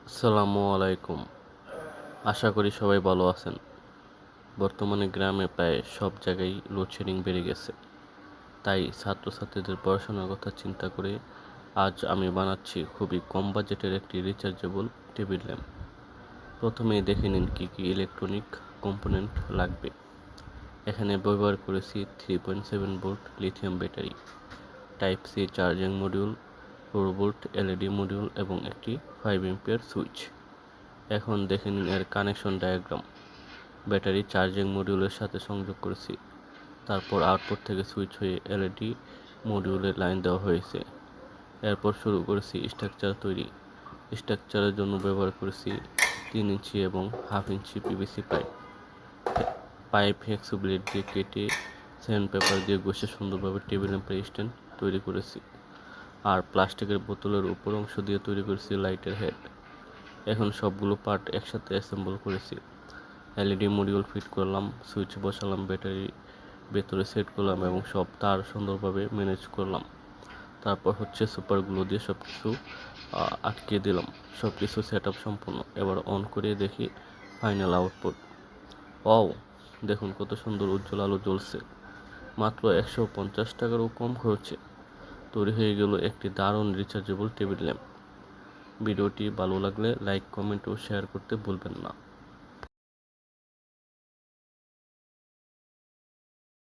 আসসালামু আলাইকুম। আশা করি সবাই ভালো আছেন। বর্তমানে গ্রামে প্রায় সব জায়গায় লোডশেডিং বেড়ে গেছে। তাই ছাত্রছাত্রীদের পড়াশোনার কথা চিন্তা করে আজ আমি বানাচ্ছি খুবই কম বাজেটের একটি রিচার্জেবল টেবিল ল্যাম্প। প্রথমেই দেখে নিন কী কী ইলেকট্রনিক কম্পোনেন্ট লাগবে। এখানে ব্যবহার করেছি 3.7 volt lithium battery, type C charging module, 4 volt LED module এবং একটি 5 এম্পিয়ার সুইচ। এখন দেখে নিন এর কানেকশন ডায়াগ্রাম। ব্যাটারি চার্জিং মডিউলের সাথে সংযোগ করেছি, তারপর আউটপুট থেকে সুইচ হয়ে এলইডি মডিউলে লাইন দেওয়া হয়েছে। এরপর শুরু করেছি স্ট্রাকচার তৈরি। স্ট্রাকচারের জন্য ব্যবহার করেছি 3 ইঞ্চি এবং 1/2 ইঞ্চি পিভিসি পাইপ হেক্সো ব্লেড দিয়ে কেটে স্যান্ড পেপার দিয়ে ঘষে সুন্দরভাবে টেবিল ল্যাম্পের স্ট্যান্ড তৈরি করেছি। আর প্লাস্টিকের বোতলের উপর অংশ দিয়ে তৈরি করেছি লাইটের হেড। এখন সবগুলো পার্ট একসাথে অ্যাসেম্বল করেছি। এলইডি মডিউল ফিট করলাম, সুইচ বসালাম, ব্যাটারি ভেতরে সেট করলাম এবং সব তার সুন্দরভাবে ম্যানেজ করলাম। তারপর সুপার গ্লু দিয়ে সব কিছু আটকে দিলাম। সব কিছু সেট আপ সম্পূর্ণ। এবার অন করে দেখি ফাইনাল আউটপুট। ওয়াও, দেখুন কত সুন্দর উজ্জ্বল আলো জ্বলছে। মাত্র 150 টাকারও কম খরচে তৈরি হয়ে গেল একটি দারুণ রিচার্জেবল টেবিল ল্যাম্প। ভিডিওটি ভালো লাগলে লাইক, কমেন্ট ও শেয়ার করতে ভুলবেন না।